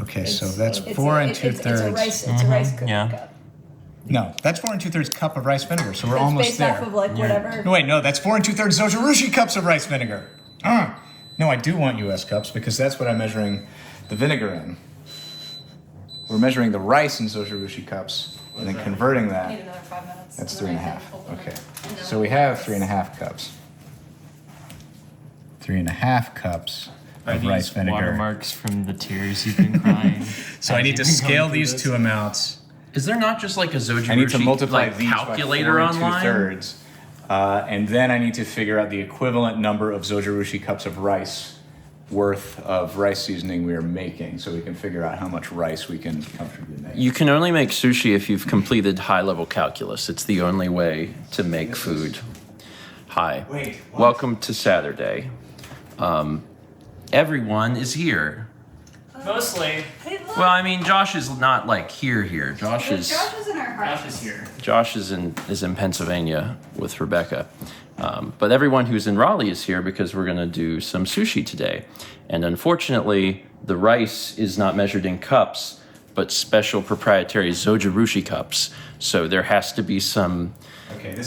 Okay, so that's 4 2/3. It's a rice cookie cup. No, that's 4 2/3 cup of rice vinegar. So we're It's almost based there. off of like whatever. No, wait, no, that's 4 2/3 Zojirushi cups of rice vinegar. No, I do want US cups because that's what I'm measuring the vinegar in. We're measuring the rice in Zojirushi cups and then converting Need that. another 5 minutes. That's and then 3.5. I can open Okay. it. And then So we have 3.5 cups. 3.5 cups Are of these rice vinegar. watermarks from the tears you've been crying? So I need to scale these two amounts. Is there not just like a Zojirushi I need to multiply like these calculator by 4 online? 2/3, and then I need to figure out the equivalent number of Zojirushi cups of rice worth of rice seasoning we are making, so we can figure out how much rice we can comfortably make. You can only make sushi if you've completed high-level calculus. It's the only way to make food. Hi. Wait, what? Welcome to Saturday. Everyone is here. Mostly. Hey, look. Well, I mean, Josh is not like here. Josh is in our heart. Josh is here. Josh is in Pennsylvania with Rebecca. But everyone who's in Raleigh is here because we're going to do some sushi today. And unfortunately, the rice is not measured in cups, but special proprietary Zojirushi cups. So there has to be some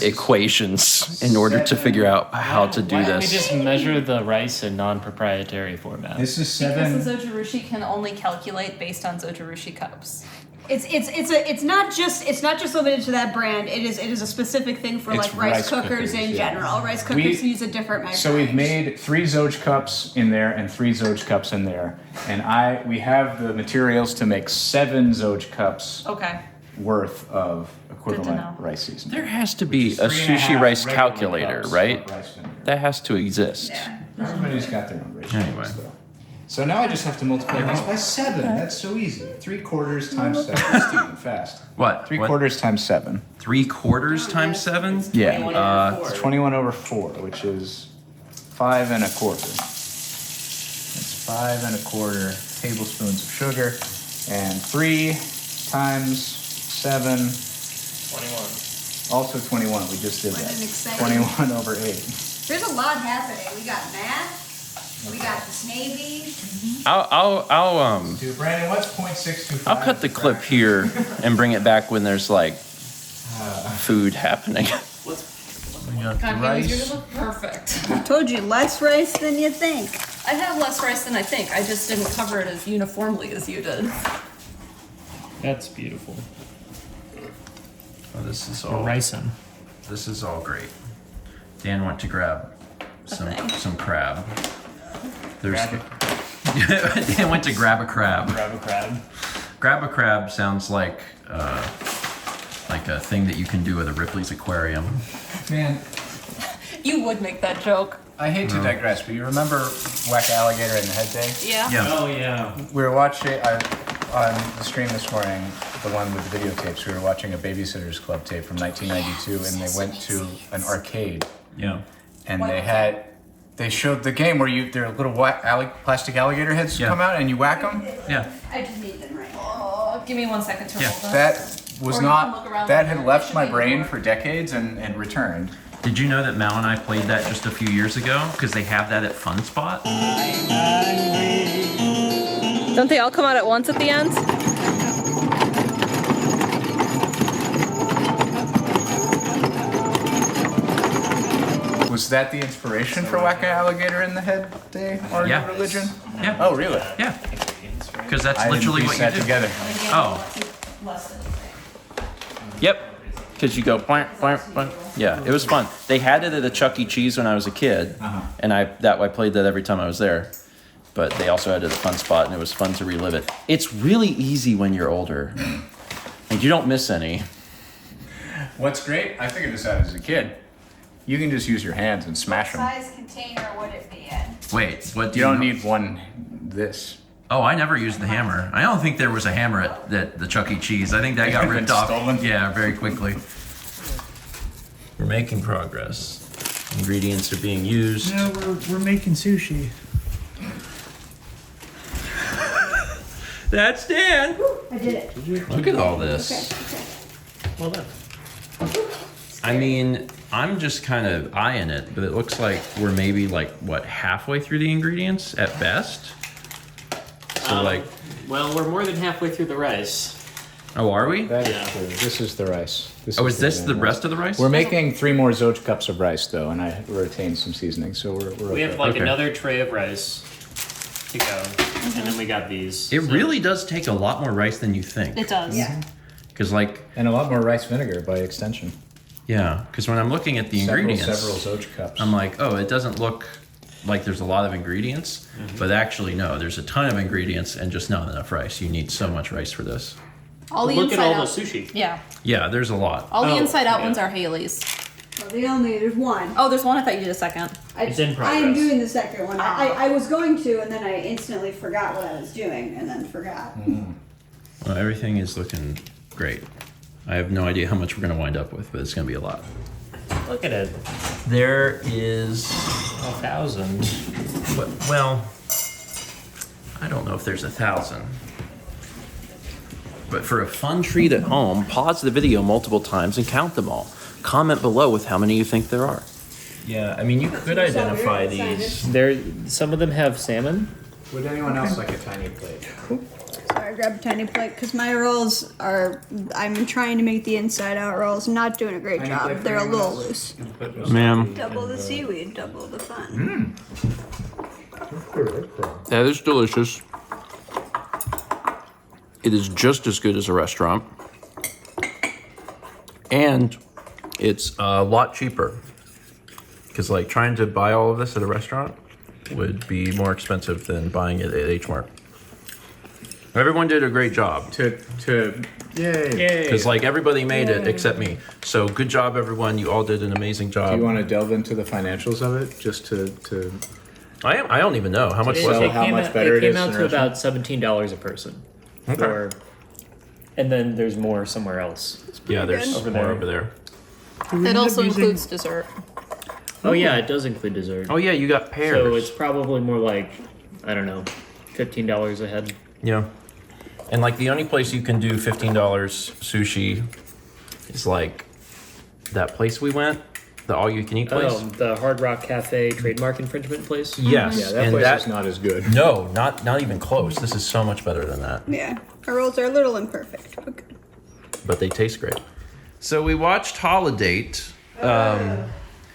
equations in order to figure out how to do Why don't we this. just measure the rice in non-proprietary format? This is Because 7. the Zojirushi can only calculate based on Zojirushi cups. It's not just limited to that brand. It is a specific thing for It's like rice rice cookers in cookers, yeah. general. Rice cookers use a different measure. So we've made 3 Zoj cups in there and 3 Zoj cups in there, and we have the materials to make 7 Zoj cups Okay. worth of equivalent know. rice seasoning. There has to be a 3.5 sushi rice regular calculator, cups right? of rice vinegar. That has to exist. Yeah. Everybody's got their own ratios, Anyway. though. So now I just have to multiply these by 7. That's so easy. 3/4 times 7. Let's do it fast. What? 3/4 times 7. 3/4 times 7? Yeah. 21 over 4. 21 over 4, which is 5 1/4. That's 5 1/4 tablespoons of sugar, and 3 times 7, 21. also 21. We just did What that. an exciting- 21 over 8. There's a lot happening. We got math. We got the Navy. I'll Dude, Brandon, what's 0.625? I'll cut the clip here and bring it back when there's like food happening. God, you're gonna look perfect. I told you, less rice than you think. I have less rice than I think. I just didn't cover it as uniformly as you did. That's beautiful. Oh, this is We're all ricing. This is all great. Dan went to grab thing. some crab. There's Grab Dan went to grab a crab. Grab a crab. Grab a crab sounds like a thing that you can do at a Ripley's Aquarium. Man, You would make that joke. I hate to digress, but you remember Whack Alligator in the Head Day? Yeah. Yeah. Oh yeah. We were watching on the stream this morning, the one with the videotapes. We were watching a Babysitters Club tape from 1992, and they went to an arcade, Yeah. and What they showed the game where their little plastic alligator heads Yeah. come out, and you whack them. Yeah. I just need them right. Oh, give me 1 second to Yeah, roll them. That was Or you can look not. around That there. had left It should my be brain more. for decades and returned. Did you know that Mal and I played that just a few years ago? Because they have that at Fun Spot. Don't they all come out at once at the end? Was that the inspiration for Whack Alligator in the Head Day or Yeah. religion? Yeah. Oh, really? Yeah. Because that's I didn't literally piece what you that do. together. Oh. Yep. Because you go blank, blank, blank. Yeah, it was fun. They had it at a Chuck E. Cheese when I was a kid, and I played that every time I was there. But they also had it at Fun Spot, and it was fun to relive it. It's really easy when you're older, and you don't miss any. What's great, I figured this out as a kid. You can just use your hands and smash them. size container would it be in? Wait, what? You don't know? need one this. Oh, I never used the hammer. I don't think there was a hammer at the Chuck E. Cheese. I think that got ripped off. Stolen? Yeah, very quickly. We're making progress. Ingredients are being used. No, we're making sushi. That's Dan. I did it. Look at all this. Well done. I mean, I'm just kind of eyeing it, but it looks like we're maybe halfway through the ingredients at best. So Well, we're more than halfway through the rice. Oh, are we? That is Yeah. true. This is the rice. Is this the rest of the rice? We're making 3 more Zoj cups of rice, though, and I retained some seasoning, so we're okay. We have like Okay. another tray of rice to go, and then we got these. It So- really does take a lot more rice than you think. It does. Yeah. Because like, And a lot more rice vinegar by extension. yeah, because when I'm looking at the ingredients, Several Zoj cups. I'm like, oh, it doesn't look like there's a lot of ingredients, but actually no, there's a ton of ingredients and just not enough rice. You need so much rice for this. All the Look at inside all out. the sushi. Yeah. Yeah, there's a lot. All the Oh, inside out yeah. ones are Haley's. Well, there's one. Oh, there's one. I thought you did a second. It's in I am progress. doing the second one. I was going to, and then I instantly forgot what I was doing, and then forgot. Well, everything is looking great. I have no idea how much we're going to wind up with, but it's going to be a lot. Look at it. There is, 1,000. well, I don't know if there's 1,000. But for a fun treat at home, pause the video multiple times and count them all. Comment below with how many you think there are. Yeah, I mean, you could identify these. There, some of them have salmon. Would anyone else like a tiny plate? Sorry, I grabbed a tiny plate because my rolls are. I'm trying to make the inside out rolls. I'm not doing a great Tiny job. plate for They're a anyone little else? loose. Ma'am, Double the seaweed, double the fun. that is delicious. It is just as good as a restaurant. And it's a lot cheaper. Because like trying to buy all of this at a restaurant would be more expensive than buying it at H Mart. Everyone did a great job. Yay. Because like everybody made it except me. So good job everyone. You all did an amazing Do job. you want to delve into the financials of it, just to I don't even know how much was Well, it. how much better it came is out than to a about $17 a person. Okay. And then there's more somewhere else. Yeah, there's Over more there. over there. It also includes dessert. Oh yeah, it does include dessert. Oh yeah, you got pears. So it's probably more like, I don't know, $15 a head. Yeah. And like the only place you can do $15 sushi is like that place we went, the all you can eat place. Oh, the Hard Rock Cafe trademark infringement place? Yes. Yeah, that and place is not as good. No, not even close. This is so much better than that. Yeah, our rolls are a little imperfect, but good. But they taste great. So we watched Holiday.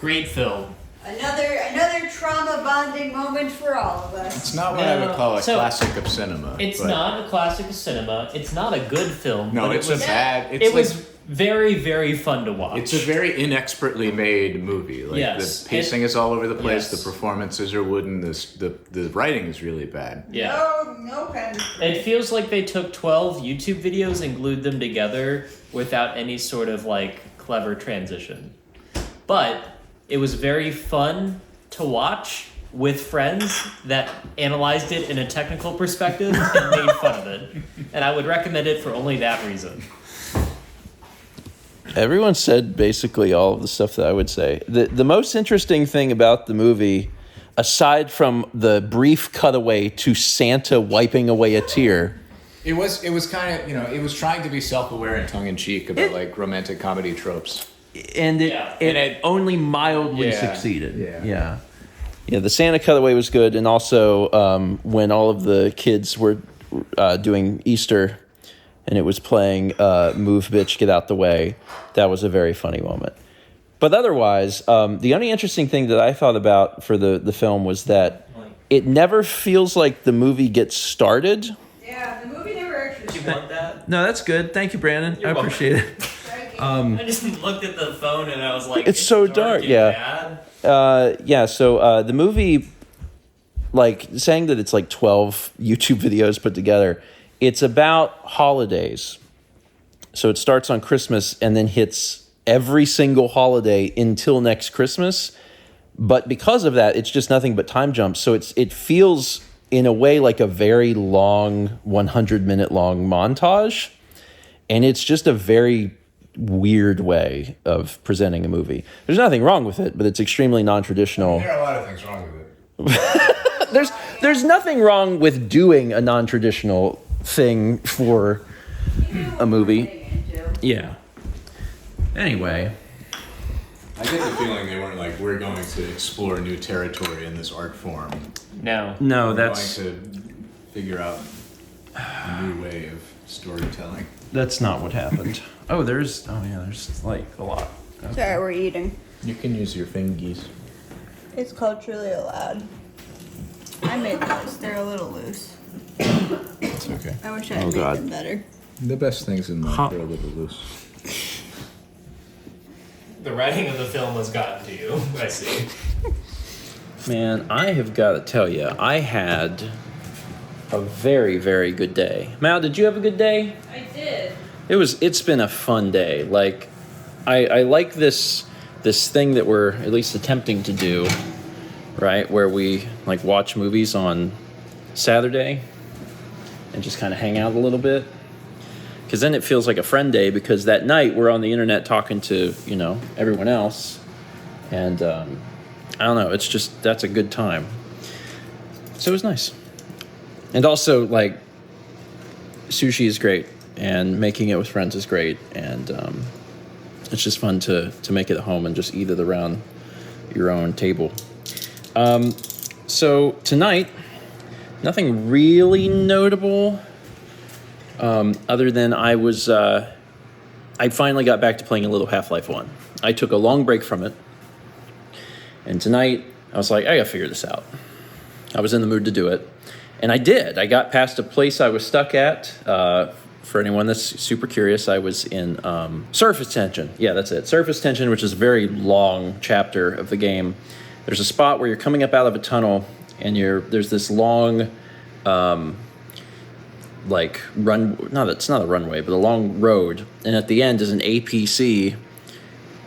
Great film. Another trauma bonding moment for all of us. It's not what I would call a So- classic of cinema. It's but- not a classic of cinema. It's not a good film. No, but it's it was, a bad. It's It like, was very, very fun to watch. It's a very inexpertly made movie. Like Yes. the pacing is all over the place. Yes. The performances are wooden. The writing is really bad. Yeah. No pen. It feels like they took 12 YouTube videos and glued them together without any sort of like clever transition. But it was very fun to watch with friends that analyzed it in a technical perspective and made fun of it. And I would recommend it for only that reason. Everyone said basically all of the stuff that I would say. The most interesting thing about the movie, aside from the brief cutaway to Santa wiping away a tear, It was kind of it was trying to be self-aware and tongue-in-cheek about like romantic comedy tropes. and it, Yeah. it only mildly Yeah. succeeded. Yeah. Yeah, the Santa cutaway was good, and also when all of the kids were doing Easter, and it was playing "Move, Bitch, Get Out the Way," that was a very funny moment. But otherwise, the only interesting thing that I thought about for the film was that it never feels like the movie gets started. Yeah, the movie never actually. You want that? No, that's good. Thank you, Brandon. I welcome. appreciate it. I just looked at the phone and I was like, It's so dark, and yeah. bad. So the movie, like saying that it's like 12 YouTube videos put together, it's about holidays. So it starts on Christmas and then hits every single holiday until next Christmas. But because of that, it's just nothing but time jumps. So it feels in a way like a very long 100-minute long montage. And it's just a very weird way of presenting a movie. There's nothing wrong with it, but it's extremely non-traditional. There are a lot of things wrong with it. There's nothing wrong with doing a non-traditional thing for a movie. Yeah. Anyway, I get the feeling they weren't like, we're going to explore new territory in this art form. No. no, We're that's going to figure out A new way of storytelling. That's not what happened. There's like a lot. Okay. Sorry, we're eating. You can use your fingies. It's culturally allowed. I made those. They're a little loose. It's okay. I wish I had made them better. The best things in life are a little loose. The writing of the film has gotten to you, I see. Man, I have got to tell you, I had a very, very good day. Mal, did you have a good day? I did. It's been a fun day. Like, I like this thing that we're at least attempting to do, right? Where we like watch movies on Saturday and just kind of hang out a little bit. Because then it feels like a friend day, because that night we're on the internet talking to, everyone else. And I don't know, that's a good time. So it was nice. And also, like, sushi is great, and making it with friends is great, and it's just fun to make it at home and just eat it around your own table. So tonight, nothing really notable, other than I finally got back to playing a little Half-Life 1. I took a long break from it, and tonight I was like, I gotta figure this out. I was in the mood to do it. And I did. I got past a place I was stuck at. For anyone that's super curious, I was in Surface Tension. Yeah, that's it. Surface Tension, which is a very long chapter of the game. There's a spot where you're coming up out of a tunnel, and there's this long, it's not a runway, but a long road. And at the end is an APC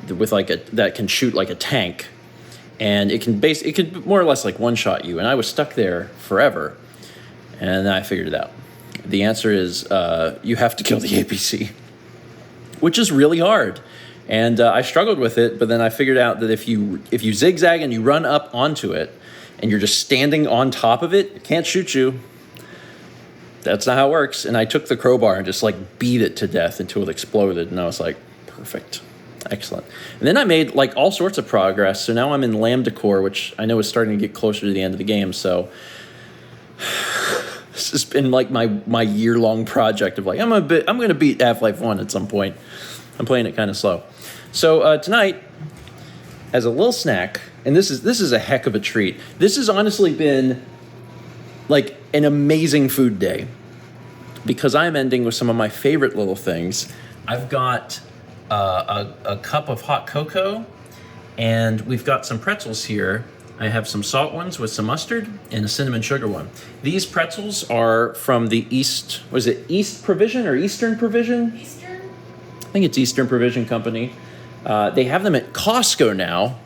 with that can shoot like a tank. And it could more or less like one-shot you. And I was stuck there forever. And then I figured it out. The answer is you have to kill the APC, which is really hard. And I struggled with it, but then I figured out that if you zigzag and you run up onto it, and you're just standing on top of it, it can't shoot you. That's not how it works. And I took the crowbar and just like beat it to death until it exploded. And I was like, perfect. Excellent. And then I made like all sorts of progress. So now I'm in Lambda Core, which I know is starting to get closer to the end of the game. So this has been like my year-long project of like, I'm going to beat Half-Life 1 at some point. I'm playing it kind of slow. So tonight, as a little snack, and this is a heck of a treat. This has honestly been like an amazing food day, because I'm ending with some of my favorite little things. I've got a cup of hot cocoa, and we've got some pretzels here. I have some salt ones with some mustard and a cinnamon sugar one. These pretzels are from the East Provision or Eastern Provision? Eastern? I think it's Eastern Provision Company. They have them at Costco now,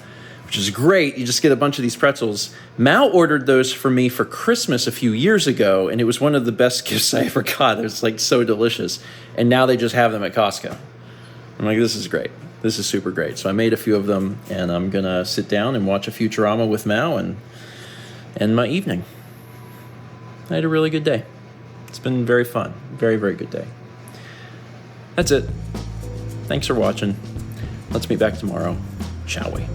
which is great. You just get a bunch of these pretzels. Mal ordered those for me for Christmas a few years ago, and it was one of the best gifts I ever got. It was like so delicious. And now they just have them at Costco. I'm like, this is great. This is super great. So I made a few of them, and I'm going to sit down and watch a Futurama with Mal and end my evening. I had a really good day. It's been very fun. Very, very good day. That's it. Thanks for watching. Let's meet back tomorrow, shall we?